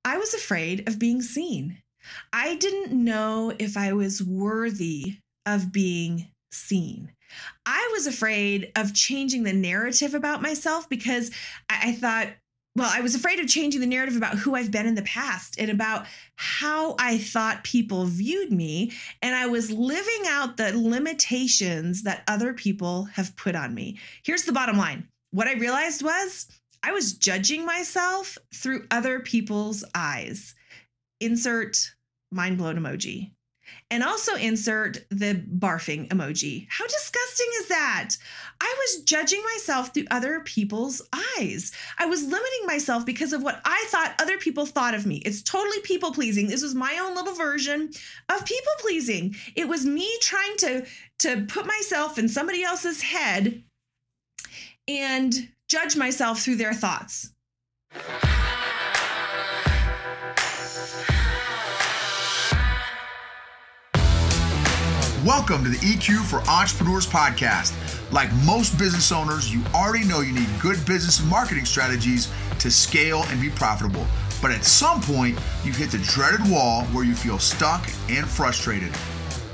I was afraid of being seen. I didn't know if I was worthy of being seen. I was afraid of changing the narrative about myself because I thought, well, I was afraid of changing the narrative about who I've been in the past and about how I thought people viewed me. And I was living out the limitations that other people have put on me. Here's the bottom line. What I realized was I was judging myself through other people's eyes. Insert mind blown emoji. And also insert the barfing emoji. How disgusting is that? I was judging myself through other people's eyes. I was limiting myself because of what I thought other people thought of me. It's totally people pleasing. This was my own little version of people pleasing. It was me trying to put myself in somebody else's head and judge myself through their thoughts. Welcome to the EQ for Entrepreneurs podcast. Like most business owners, you already know you need good business and marketing strategies to scale and be profitable. But at some point, you've hit the dreaded wall where you feel stuck and frustrated.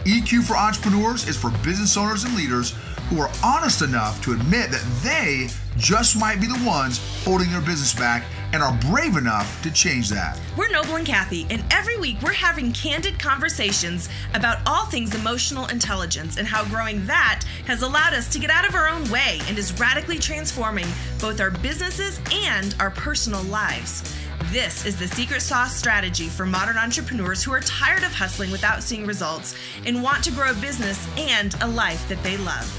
EQ for Entrepreneurs is for business owners and leaders who are honest enough to admit that they just might be the ones holding their business back and are brave enough to change that. We're Noble and Kathy, and every week we're having candid conversations about all things emotional intelligence and how growing that has allowed us to get out of our own way and is radically transforming both our businesses and our personal lives. This is the secret sauce strategy for modern entrepreneurs who are tired of hustling without seeing results and want to grow a business and a life that they love.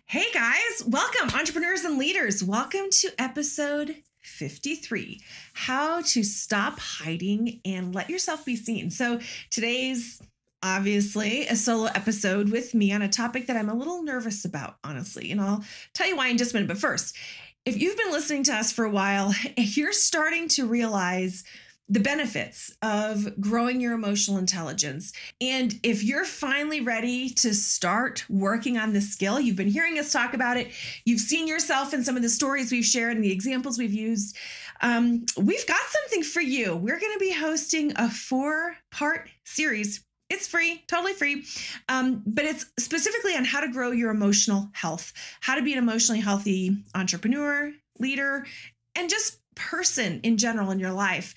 Hey guys, welcome entrepreneurs and leaders. Welcome to episode 53, how to stop hiding and let yourself be seen. So today's obviously a solo episode with me on a topic that I'm a little nervous about, honestly. And I'll tell you why in just a minute. But first, if you've been listening to us for a while, you're starting to realize the benefits of growing your emotional intelligence. And if you're finally ready to start working on this skill, you've been hearing us talk about it, you've seen yourself in some of the stories we've shared and the examples we've used, we've got something for you. We're going to be hosting a 4-part series. It's free, totally free, but it's specifically on how to grow your emotional health, how to be an emotionally healthy entrepreneur, leader, and just person in general in your life.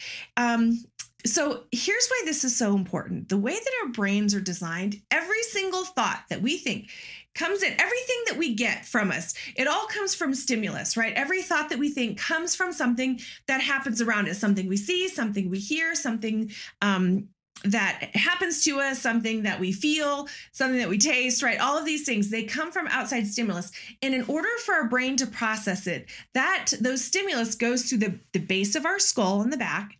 So here's why this is so important. The way that our brains are designed, every single thought that we think comes in, everything that we get from us, it all comes from stimulus, right? Every thought that we think comes from something that happens around us, something we see, something we hear, something that happens to us, something that we feel, something that we taste, right? All of these things, they come from outside stimulus. And in order for our brain to process it, those stimulus goes through the base of our skull in the back.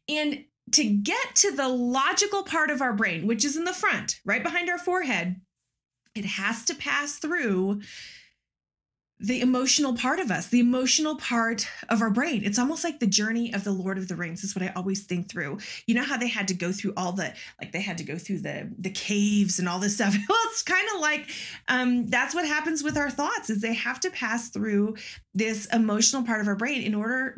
And to get to the logical part of our brain, which is in the front, right behind our forehead, it has to pass through the emotional part of us, the emotional part of our brain. It's almost like the journey of the Lord of the Rings is what I always think through. You know how they had to go through the caves and all this stuff. Well, it's kind of like that's what happens with our thoughts is they have to pass through this emotional part of our brain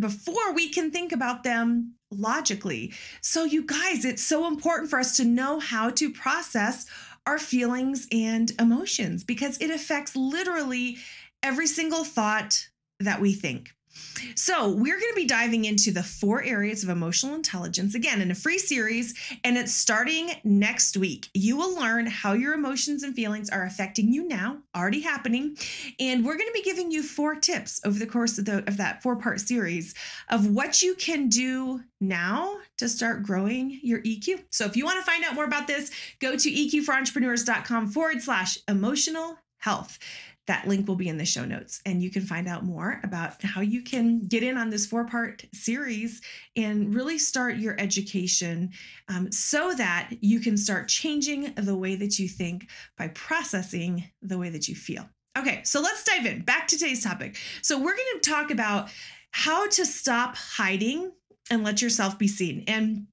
before we can think about them logically. So you guys, it's so important for us to know how to process our feelings and emotions because it affects literally every single thought that we think. So we're going to be diving into the 4 areas of emotional intelligence, again, in a free series, and it's starting next week. You will learn how your emotions and feelings are affecting you now, already happening, and we're going to be giving you 4 tips over the course of that 4-part series of what you can do now to start growing your EQ. So if you want to find out more about this, go to eqforentrepreneurs.com/emotional health. That link will be in the show notes, and you can find out more about how you can get in on this 4-part series and really start your education so that you can start changing the way that you think by processing the way that you feel. Okay, so let's dive in. Back to today's topic. So we're going to talk about how to stop hiding and let yourself be seen. And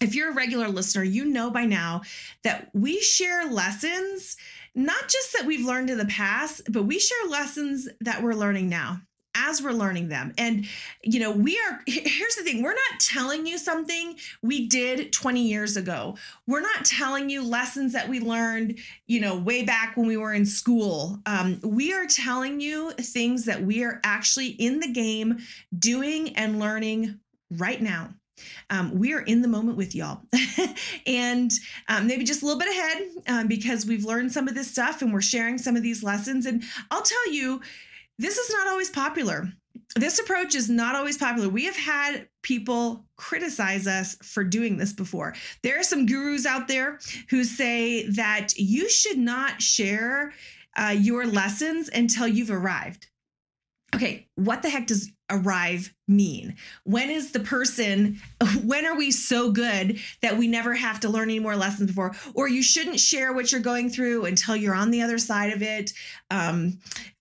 if you're a regular listener, you know by now that we share lessons, not just that we've learned in the past, but we share lessons that we're learning now as we're learning them. And, here's the thing. We're not telling you something we did 20 years ago. We're not telling you lessons that we learned, way back when we were in school. We are telling you things that we are actually in the game doing and learning right now. We are in the moment with y'all and maybe just a little bit ahead because we've learned some of this stuff and we're sharing some of these lessons. And I'll tell you, this is not always popular. This approach is not always popular. We have had people criticize us for doing this before. There are some gurus out there who say that you should not share your lessons until you've arrived. Okay, what the heck does arrive mean? When are we so good that we never have to learn any more lessons before? Or you shouldn't share what you're going through until you're on the other side of it.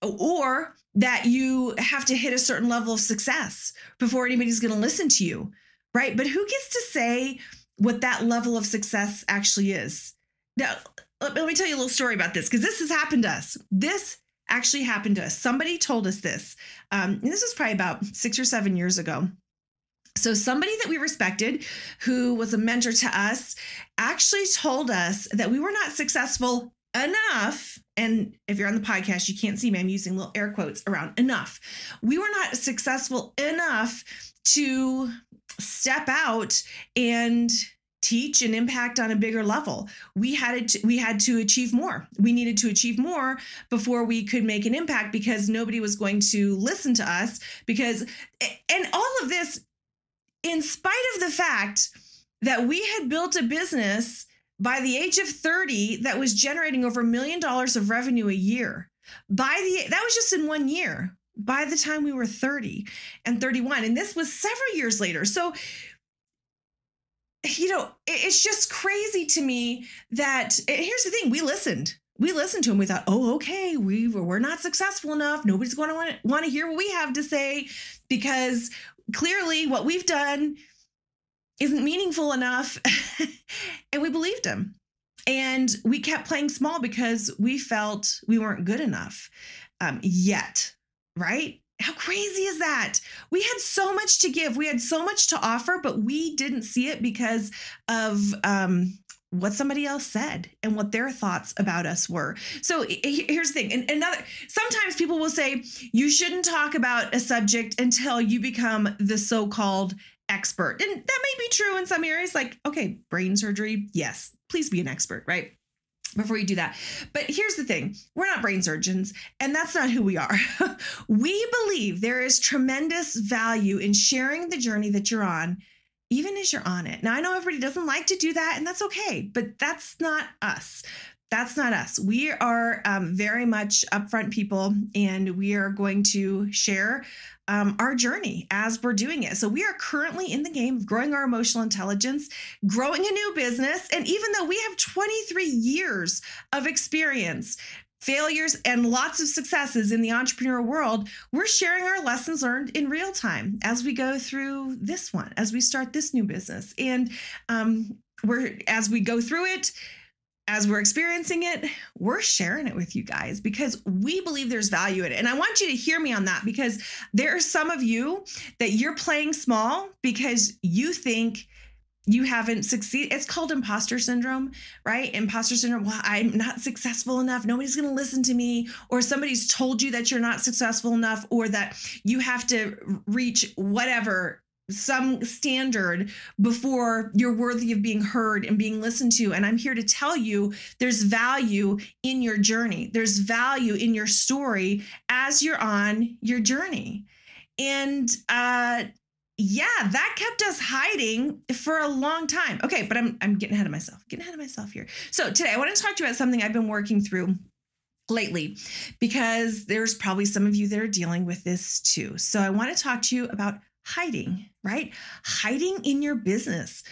Or that you have to hit a certain level of success before anybody's going to listen to you, right? But who gets to say what that level of success actually is? Now, let me tell you a little story about this, because this has happened to us. This actually happened to us. Somebody told us this. And this was probably about 6 or 7 years ago. So somebody that we respected, who was a mentor to us, actually told us that we were not successful enough. And if you're on the podcast, you can't see me. I'm using little air quotes around enough. We were not successful enough to step out and teach and impact on a bigger level. We had to achieve more. We needed to achieve more before we could make an impact, because nobody was going to listen to us. And all of this, in spite of the fact that we had built a business by the age of 30 that was generating over $1 million of revenue a year. That was just in 1 year, by the time we were 30 and 31. And this was several years later. So, it's just crazy to me that, here's the thing, we listened to him. We thought, oh, okay, we're not successful enough. Nobody's going to want to hear what we have to say, because clearly what we've done isn't meaningful enough. And we believed him. And we kept playing small because we felt we weren't good enough yet, right? How crazy is that? We had so much to give. We had so much to offer, but we didn't see it because of what somebody else said and what their thoughts about us were. So here's the thing. And sometimes people will say, you shouldn't talk about a subject until you become the so-called expert. And that may be true in some areas, like, okay, brain surgery. Yes, please be an expert, right? Before you do that. But here's the thing. We're not brain surgeons, and that's not who we are. We believe there is tremendous value in sharing the journey that you're on, even as you're on it. Now, I know everybody doesn't like to do that, and that's okay, but that's not us. That's not us. We are very much upfront people, and we are going to share our journey as we're doing it. So we are currently in the game of growing our emotional intelligence, growing a new business. And even though we have 23 years of experience, failures, and lots of successes in the entrepreneur world, we're sharing our lessons learned in real time as we go through this one, as we start this new business. And as we go through it, as we're experiencing it, we're sharing it with you guys because we believe there's value in it. And I want you to hear me on that, because there are some of you that you're playing small because you think you haven't succeeded. It's called imposter syndrome, right? Imposter syndrome. Well, I'm not successful enough. Nobody's going to listen to me. Or somebody's told you that you're not successful enough, or that you have to reach whatever, some standard before you're worthy of being heard and being listened to. And I'm here to tell you there's value in your journey. There's value in your story as you're on your journey. And that kept us hiding for a long time. Okay, but I'm getting ahead of myself here. So today I want to talk to you about something I've been working through lately, because there's probably some of you that are dealing with this too. So I want to talk to you about hiding, right? Hiding in your business,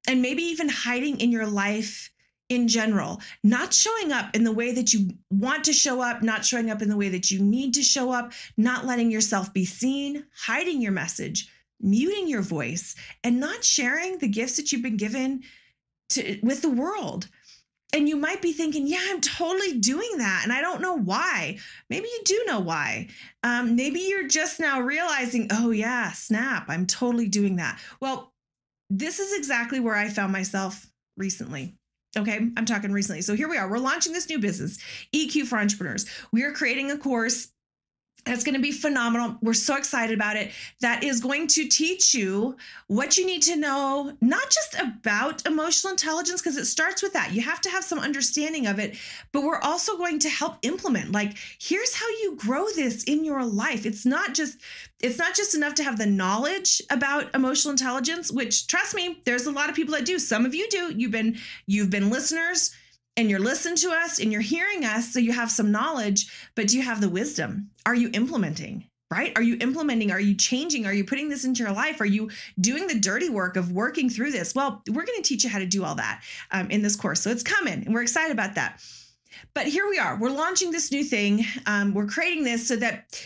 and maybe even hiding in your life in general, not showing up in the way that you want to show up, not showing up in the way that you need to show up, not letting yourself be seen, hiding your message, muting your voice and not sharing the gifts that you've been given with the world. And you might be thinking, yeah, I'm totally doing that. And I don't know why. Maybe you do know why. Maybe you're just now realizing, oh yeah, snap, I'm totally doing that. Well, this is exactly where I found myself recently. Okay, I'm talking recently. So here we are. We're launching this new business, EQ for Entrepreneurs. We are creating a course that's going to be phenomenal. We're so excited about it. That is going to teach you what you need to know, not just about emotional intelligence, because it starts with that. You have to have some understanding of it, but we're also going to help implement. Like, here's how you grow this in your life. It's not just enough to have the knowledge about emotional intelligence, which, trust me, there's a lot of people that do. Some of you do. You've been listeners, and you're listening to us and you're hearing us, so you have some knowledge, but do you have the wisdom? Are you implementing, right? Are you implementing? Are you changing? Are you putting this into your life? Are you doing the dirty work of working through this? Well, we're going to teach you how to do all that in this course. So it's coming, and we're excited about that. But here we are. We're launching this new thing. We're creating this so that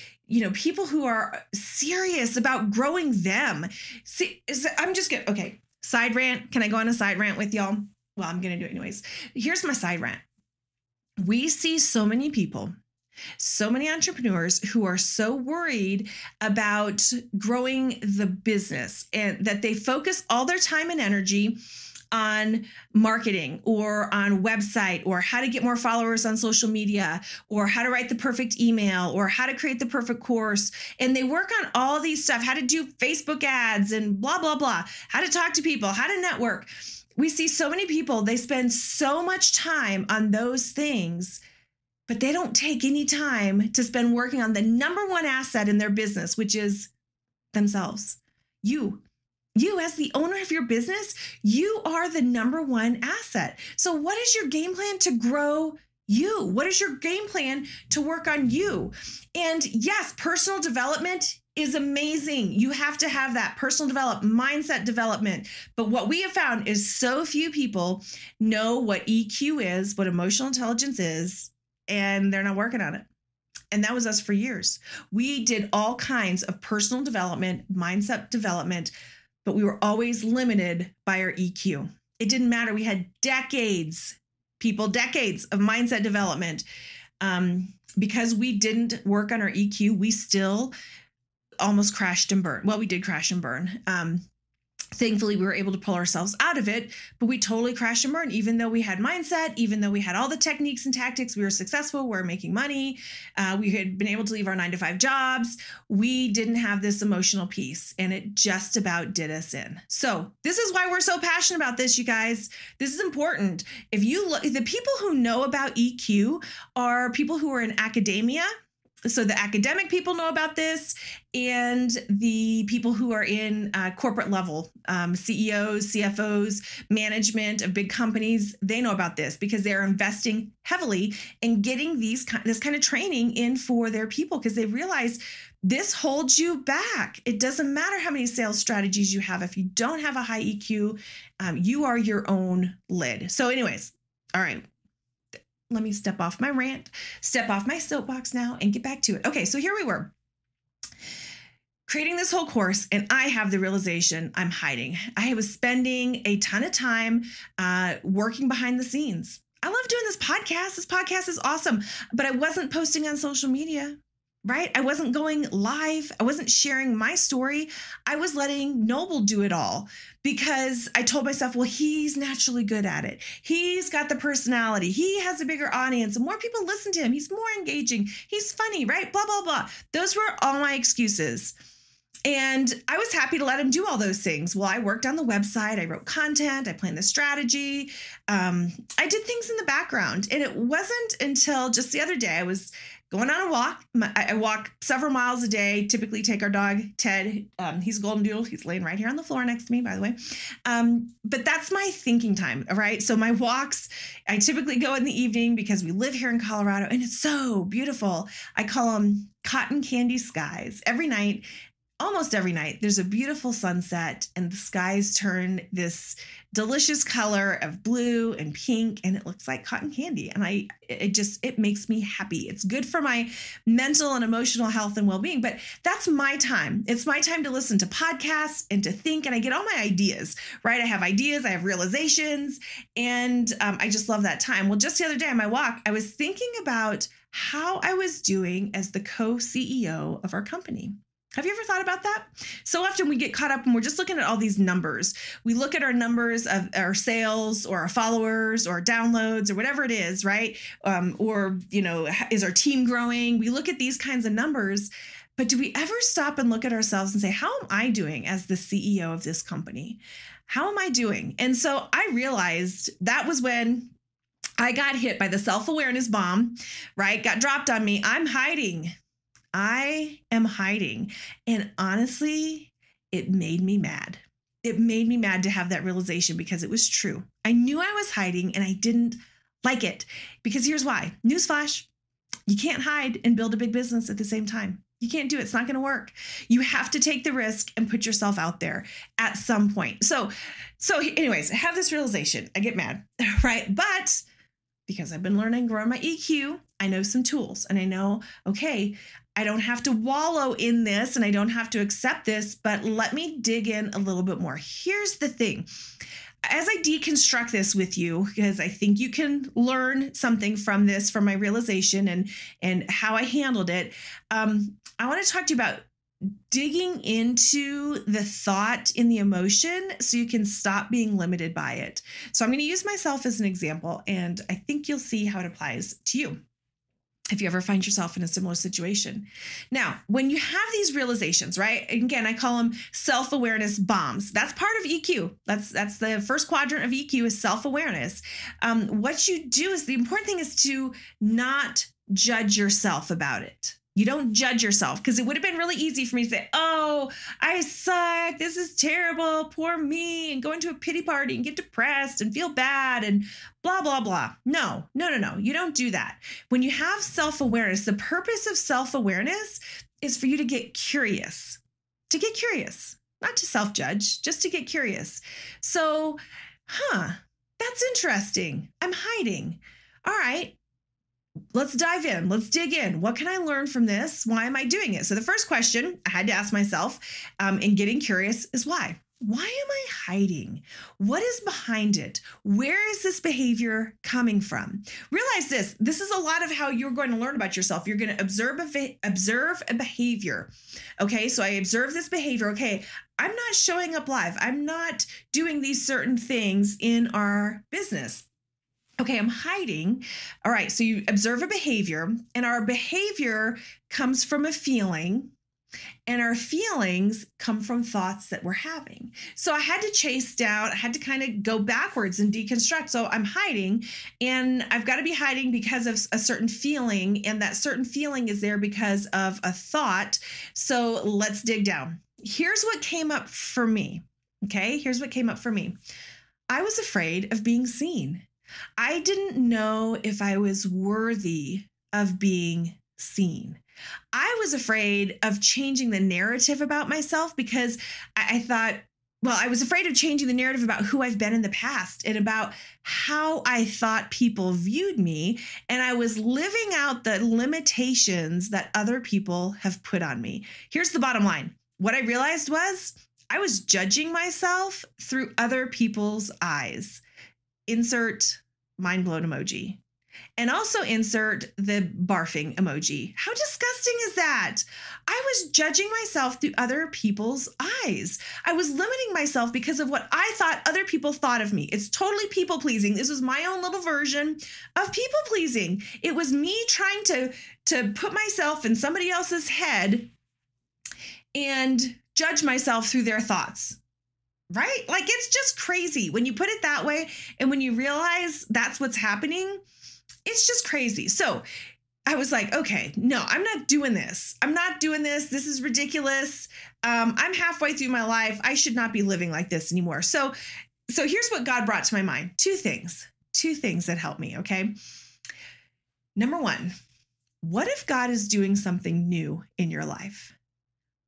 people who are serious about growing them. See, okay, side rant. Can I go on a side rant with y'all? Well, I'm going to do it anyways. Here's my side rant. We see so many people, so many entrepreneurs who are so worried about growing the business, and that they focus all their time and energy on marketing or on website or how to get more followers on social media or how to write the perfect email or how to create the perfect course. And they work on all these stuff, how to do Facebook ads and blah, blah, blah, how to talk to people, how to network. We see so many people, they spend so much time on those things, but they don't take any time to spend working on the number one asset in their business, which is themselves. You as the owner of your business, you are the number one asset. So what is your game plan to grow you? What is your game plan to work on you? And yes, personal development is amazing. You have to have that personal development, mindset development. But what we have found is so few people know what EQ is, what emotional intelligence is, and they're not working on it. And that was us for years. We did all kinds of personal development, mindset development, but we were always limited by our EQ. It didn't matter. We had decades of mindset development. Because we didn't work on our EQ, we still almost crashed and burned. Well, we did crash and burn. Thankfully, we were able to pull ourselves out of it, but we totally crashed and burned. Even though we had mindset, even though we had all the techniques and tactics, we were successful, we were making money. We had been able to leave our 9-to-5 jobs. We didn't have this emotional piece, and it just about did us in. So this is why we're so passionate about this, you guys. This is important. If you look, the people who know about EQ are people who are in academia. So the academic people know about this, and the people who are in corporate level, CEOs, CFOs, management of big companies, they know about this because they're investing heavily in getting this kind of training in for their people, because they realize this holds you back. It doesn't matter how many sales strategies you have. If you don't have a high EQ, you are your own lid. So anyways, all right. Let me step off my rant, step off my soapbox now, and get back to it. Okay, so here we were creating this whole course, and I have the realization I'm hiding. I was spending a ton of time working behind the scenes. I love doing this podcast. This podcast is awesome, but I wasn't posting on social media, right? I wasn't going live. I wasn't sharing my story. I was letting Noble do it all because I told myself, well, he's naturally good at it. He's got the personality. He has a bigger audience and more people listen to him. He's more engaging. He's funny, right? Blah, blah, blah. Those were all my excuses. And I was happy to let him do all those things. Well, I worked on the website. I wrote content. I planned the strategy. I did things in the background. And it wasn't until just the other day, I was going on a walk. I walk several miles a day, typically take our dog, Ted. He's a golden doodle. He's laying right here on the floor next to me, by the way. But that's my thinking time, all right? So my walks, I typically go in the evening because we live here in Colorado and it's so beautiful. I call them cotton candy skies. Every night, almost every night, there's a beautiful sunset and the skies turn this delicious color of blue and pink, and it looks like cotton candy. And it makes me happy. It's good for my mental and emotional health and well-being, but that's my time. It's my time to listen to podcasts and to think, and I get all my ideas, right? I have ideas, I have realizations, and I just love that time. Well, just the other day on my walk, I was thinking about how I was doing as the co-CEO of our company. Have you ever thought about that? So often we get caught up and we're just looking at all these numbers. We look at our numbers of our sales or our followers or downloads or whatever it is, right? Is our team growing? We look at these kinds of numbers, but do we ever stop and look at ourselves and say, how am I doing as the CEO of this company? How am I doing? And so I realized that was when I got hit by the self-awareness bomb, right? Got dropped on me. I'm hiding. I am hiding. And honestly, it made me mad. It made me mad to have that realization because it was true. I knew I was hiding and I didn't like it because here's why. Newsflash, you can't hide and build a big business at the same time. You can't do it. It's not going to work. You have to take the risk and put yourself out there at some point. So anyways, I have this realization. I get mad, right? But because I've been learning, growing my EQ, I know some tools and I know, okay, I don't have to wallow in this and I don't have to accept this, but let me dig in a little bit more. Here's the thing. As I deconstruct this with you, because I think you can learn something from this, from my realization and how I handled it, I want to talk to you about digging into the thought in the emotion so you can stop being limited by it. So I'm going to use myself as an example, and I think you'll see how it applies to you if you ever find yourself in a similar situation. Now, when you have these realizations, right? Again, I call them self-awareness bombs. That's part of EQ. That's the first quadrant of EQ is self-awareness. What you do is the important thing is to not judge yourself about it. You don't judge yourself because it would have been really easy for me to say, oh, I suck. This is terrible. Poor me. And go into a pity party and get depressed and feel bad and blah, blah, blah. No. You don't do that. When you have self-awareness, the purpose of self-awareness is for you to get curious, not to self-judge, just to get curious. So, that's interesting. I'm hiding. All right. Let's dive in. Let's dig in. What can I learn from this? Why am I doing it? So the first question I had to ask myself in getting curious is why? Why am I hiding? What is behind it? Where is this behavior coming from? Realize this. This is a lot of how you're going to learn about yourself. You're going to observe a behavior. Okay, so I observe this behavior. Okay, I'm not showing up live. I'm not doing these certain things in our business. Okay, I'm hiding. All right, so you observe a behavior, and our behavior comes from a feeling, and our feelings come from thoughts that we're having. So I had to kind of go backwards and deconstruct. So I'm hiding, and I've got to be hiding because of a certain feeling, and that certain feeling is there because of a thought. So let's dig down. Here's what came up for me. Okay, here's what came up for me. I was afraid of being seen. I didn't know if I was worthy of being seen. I was afraid of changing the narrative about myself because I was afraid of changing the narrative about who I've been in the past and about how I thought people viewed me. And I was living out the limitations that other people have put on me. Here's the bottom line. What I realized was I was judging myself through other people's eyes. Insert mind blown emoji. And also insert the barfing emoji. How disgusting is that? I was judging myself through other people's eyes. I was limiting myself because of what I thought other people thought of me. It's totally people pleasing. This was my own little version of people pleasing. It was me trying to put myself in somebody else's head and judge myself through their thoughts. Right? Like, it's just crazy when you put it that way. And when you realize that's what's happening, it's just crazy. So I was like, okay, no, I'm not doing this. This is ridiculous. I'm halfway through my life. I should not be living like this anymore. So here's what God brought to my mind. Two things that helped me. Okay. Number one, what if God is doing something new in your life?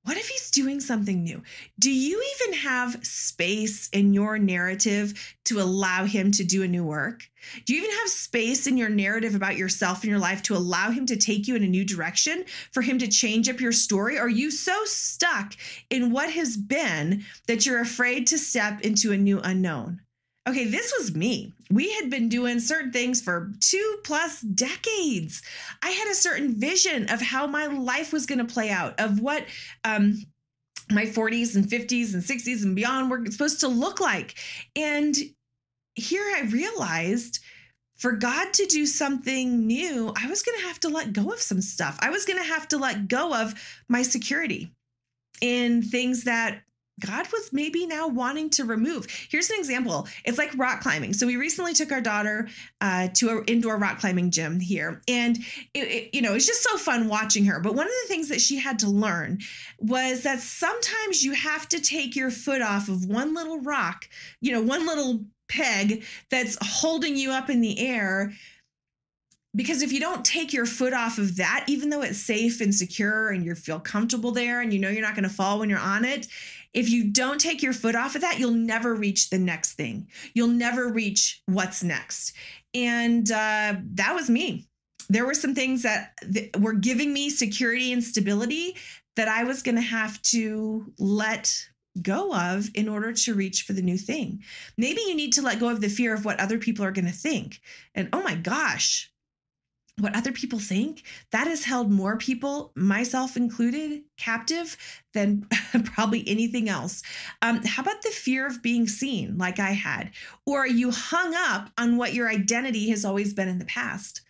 What if he's doing something new? Do you even have space in your narrative to allow him to do a new work? Do you even have space in your narrative about yourself and your life to allow him to take you in a new direction, for him to change up your story? Or are you so stuck in what has been that you're afraid to step into a new unknown? Okay, this was me. We had been doing certain things for 2+ decades. I had a certain vision of how my life was going to play out, of what my 40s and 50s and 60s and beyond were supposed to look like. And here I realized, for God to do something new, I was going to have to let go of some stuff. I was going to have to let go of my security in things that God was maybe now wanting to remove. Here's an example. It's like rock climbing. So we recently took our daughter to an indoor rock climbing gym here. And it's just so fun watching her. But one of the things that she had to learn was that sometimes you have to take your foot off of one little rock, one little peg that's holding you up in the air. Because if you don't take your foot off of that, even though it's safe and secure and you feel comfortable there and you're not going to fall when you're on it, if you don't take your foot off of that, you'll never reach the next thing. You'll never reach what's next. And that was me. There were some things that were giving me security and stability that I was going to have to let go of in order to reach for the new thing. Maybe you need to let go of the fear of what other people are going to think. And oh my gosh, what other people think, that has held more people, myself included, captive than probably anything else. How about the fear of being seen like I had? Or are you hung up on what your identity has always been in the past?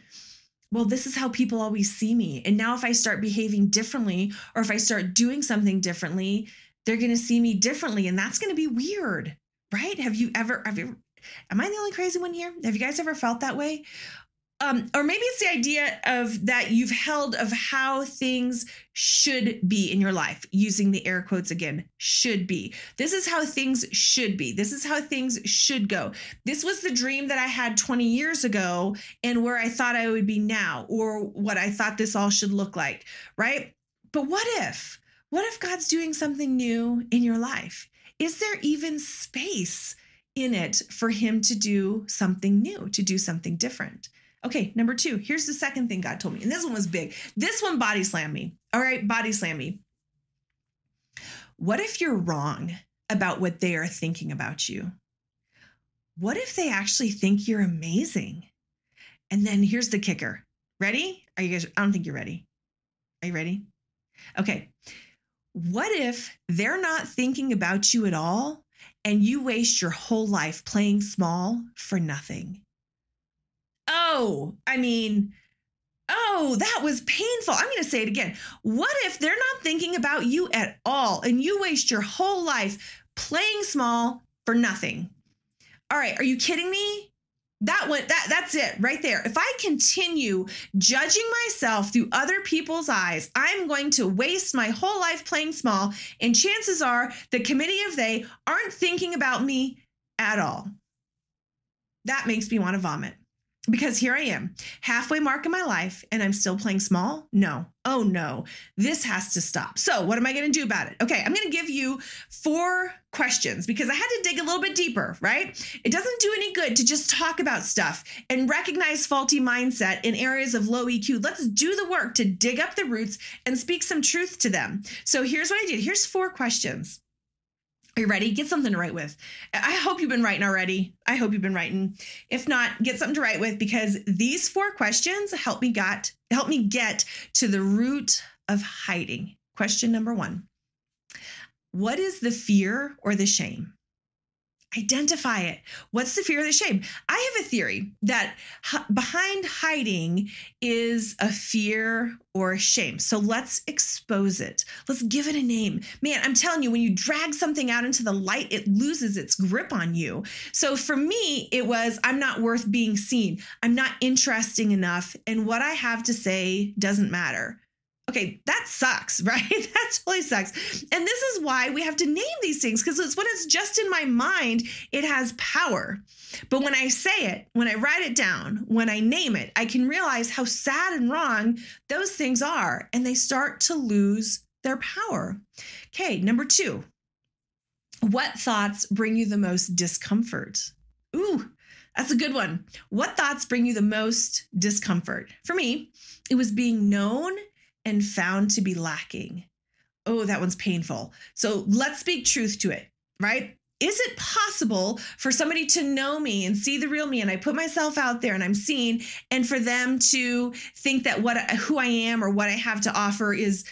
Well, this is how people always see me. And now if I start behaving differently, or if I start doing something differently, they're going to see me differently. And that's going to be weird, right? Am I the only crazy one here? Have you guys ever felt that way? Or maybe it's the idea of that you've held of how things should be in your life, using the air quotes again, should be. This is how things should be. This is how things should go. This was the dream that I had 20 years ago and where I thought I would be now, or what I thought this all should look like, right? But what if God's doing something new in your life? Is there even space in it for him to do something new, to do something different? Okay, number 2, here's the second thing God told me. And this one was big. This one body slammed me. All right, body slam me. What if you're wrong about what they are thinking about you? What if they actually think you're amazing? And then here's the kicker. Ready? Are you guys? I don't think you're ready. Are you ready? Okay. What if they're not thinking about you at all and you waste your whole life playing small for nothing? That was painful. I'm going to say it again. What if they're not thinking about you at all and you waste your whole life playing small for nothing? All right. Are you kidding me? That's it right there. If I continue judging myself through other people's eyes, I'm going to waste my whole life playing small. And chances are the committee of they aren't thinking about me at all. That makes me want to vomit. Because here I am, halfway mark in my life, and I'm still playing small? No. Oh, no. This has to stop. So what am I going to do about it? Okay, I'm going to give you 4 questions because I had to dig a little bit deeper, right? It doesn't do any good to just talk about stuff and recognize faulty mindset in areas of low EQ. Let's do the work to dig up the roots and speak some truth to them. So here's what I did. Here's 4 questions. Are you ready? Get something to write with. I hope you've been writing already. I hope you've been writing. If not, get something to write with because these 4 questions help me get to the root of hiding. Question number 1. What is the fear or the shame? Identify it. What's the fear or the shame? I have a theory that behind hiding is a fear or a shame. So let's expose it. Let's give it a name. Man, I'm telling you, when you drag something out into the light, it loses its grip on you. So for me, it was, I'm not worth being seen. I'm not interesting enough. And what I have to say doesn't matter. Okay, that sucks, right? That totally sucks. And this is why we have to name these things, because it's when it's just in my mind, it has power. But when I say it, when I write it down, when I name it, I can realize how sad and wrong those things are, and they start to lose their power. Okay, number 2. What thoughts bring you the most discomfort? Ooh, that's a good one. What thoughts bring you the most discomfort? For me, it was being known and found to be lacking. Oh, that one's painful. So let's speak truth to it, right? Is it possible for somebody to know me and see the real me, and I put myself out there and I'm seen, and for them to think that who I am or what I have to offer is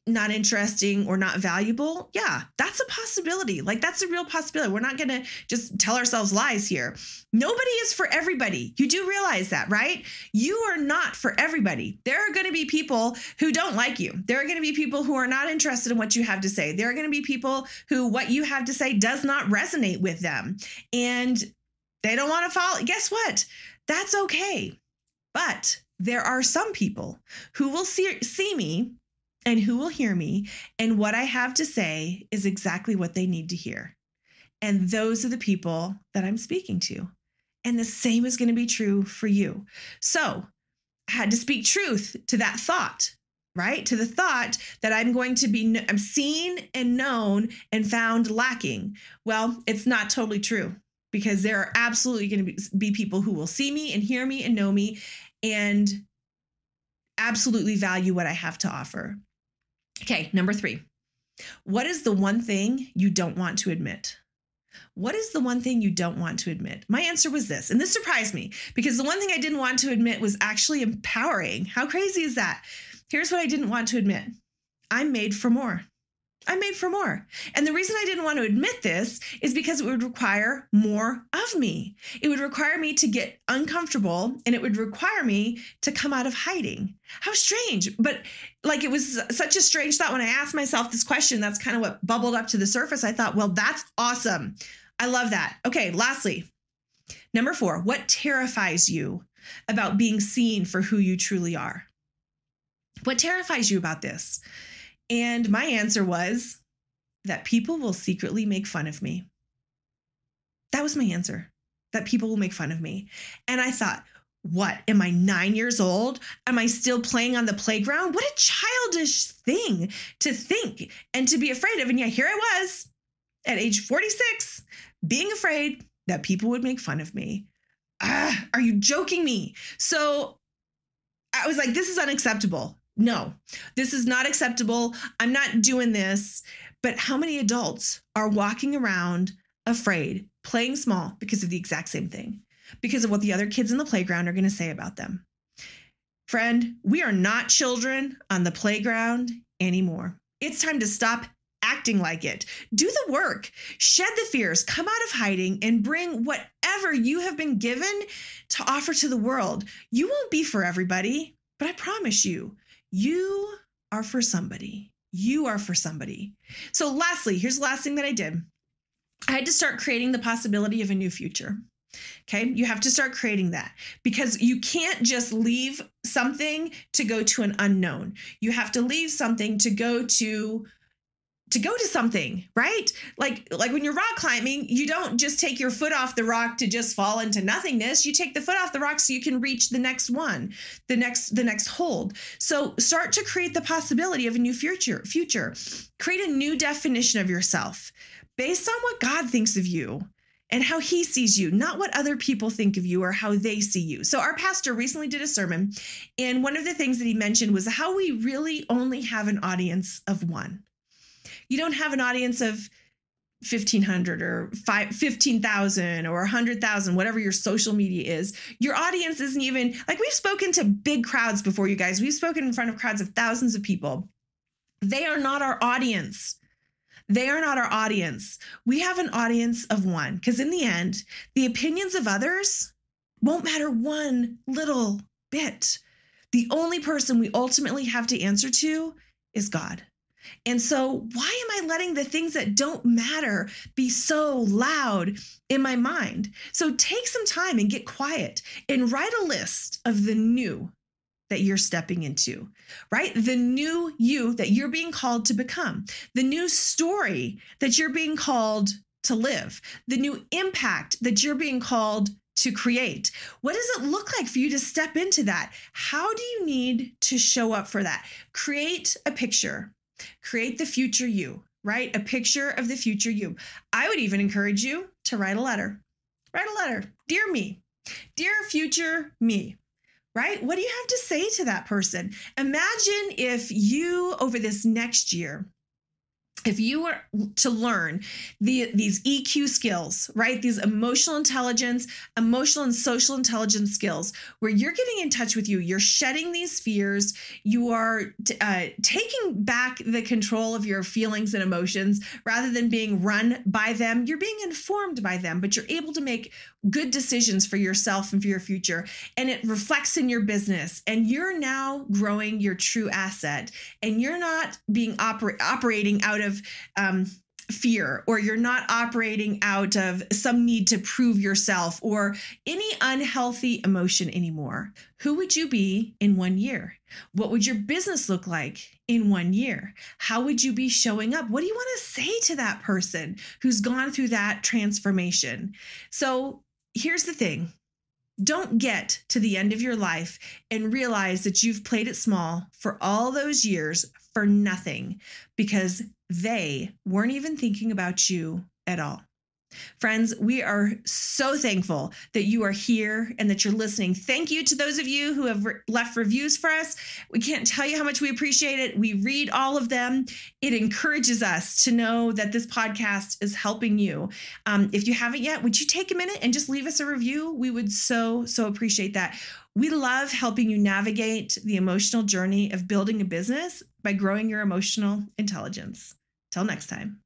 not interesting or not valuable? Yeah, that's a possibility. Like, that's a real possibility. We're not going to just tell ourselves lies here. Nobody is for everybody. You do realize that, right? You are not for everybody. There are going to be people who don't like you. There are going to be people who are not interested in what you have to say. There are going to be people who what you have to say does not resonate with them, and they don't want to follow. Guess what? That's okay. But there are some people who will see me and who will hear me, and what I have to say is exactly what they need to hear. And those are the people that I'm speaking to. And the same is going to be true for you. So I had to speak truth to that thought, right? To the thought that I'm seen and known and found lacking. Well, it's not totally true, because there are absolutely going to be people who will see me and hear me and know me and absolutely value what I have to offer. Okay, number 3. What is the one thing you don't want to admit? What is the one thing you don't want to admit? My answer was this, and this surprised me, because the one thing I didn't want to admit was actually empowering. How crazy is that? Here's what I didn't want to admit. I'm made for more. I'm made for more. And the reason I didn't want to admit this is because it would require more of me. It would require me to get uncomfortable, and it would require me to come out of hiding. How strange. But like, it was such a strange thought when I asked myself this question. That's kind of what bubbled up to the surface. I thought, well, that's awesome. I love that. Okay, lastly, number 4, what terrifies you about being seen for who you truly are? What terrifies you about this? And my answer was that people will secretly make fun of me. That was my answer, that people will make fun of me. And I thought, what? Am I 9 years old? Am I still playing on the playground? What a childish thing to think and to be afraid of. And yeah, here I was at age 46, being afraid that people would make fun of me. Are you joking me? So I was like, this is unacceptable. No, this is not acceptable. I'm not doing this. But how many adults are walking around afraid, playing small because of the exact same thing, because of what the other kids in the playground are going to say about them? Friend, we are not children on the playground anymore. It's time to stop acting like it. Do the work, shed the fears, come out of hiding, and bring whatever you have been given to offer to the world. You won't be for everybody, but I promise you, you are for somebody. You are for somebody. So lastly, here's the last thing that I did. I had to start creating the possibility of a new future. Okay, you have to start creating that, because you can't just leave something to go to an unknown. You have to leave something to go to something, right? Like when you're rock climbing, you don't just take your foot off the rock to just fall into nothingness. You take the foot off the rock so you can reach the next one, the next hold. So start to create the possibility of a new future. Create a new definition of yourself based on what God thinks of you and how he sees you, not what other people think of you or how they see you. So our pastor recently did a sermon, and one of the things that he mentioned was how we really only have an audience of one. You don't have an audience of 1,500 or 15,000 or 100,000, whatever your social media is. Your audience isn't even, like, we've spoken to big crowds before, you guys. We've spoken in front of crowds of thousands of people. They are not our audience. They are not our audience. We have an audience of one, because in the end, the opinions of others won't matter one little bit. The only person we ultimately have to answer to is God. And so why am I letting the things that don't matter be so loud in my mind? So take some time and get quiet and write a list of the new that you're stepping into, right? The new you that you're being called to become, the new story that you're being called to live, the new impact that you're being called to create. What does it look like for you to step into that? How do you need to show up for that? Create a picture. Create the future you, right? A picture of the future you. I would even encourage you to write a letter. Write a letter. Dear me, dear future me, right? What do you have to say to that person? Imagine if you, over this next year, if you were to learn these EQ skills, right? These emotional intelligence, emotional and social intelligence skills, where you're getting in touch with you, you're shedding these fears, you are taking back the control of your feelings and emotions rather than being run by them. You're being informed by them, but you're able to make good decisions for yourself and for your future. And it reflects in your business. And you're now growing your true asset. And you're not being operating out of fear, or you're not operating out of some need to prove yourself or any unhealthy emotion anymore. Who would you be in 1 year? What would your business look like in 1 year? How would you be showing up? What do you want to say to that person who's gone through that transformation? So here's the thing. Don't get to the end of your life and realize that you've played it small for all those years for nothing, because they weren't even thinking about you at all. Friends, we are so thankful that you are here and that you're listening. Thank you to those of you who have left reviews for us. We can't tell you how much we appreciate it. We read all of them. It encourages us to know that this podcast is helping you. If you haven't yet, would you take a minute and just leave us a review? We would so appreciate that. We love helping you navigate the emotional journey of building a business by growing your emotional intelligence. Till next time.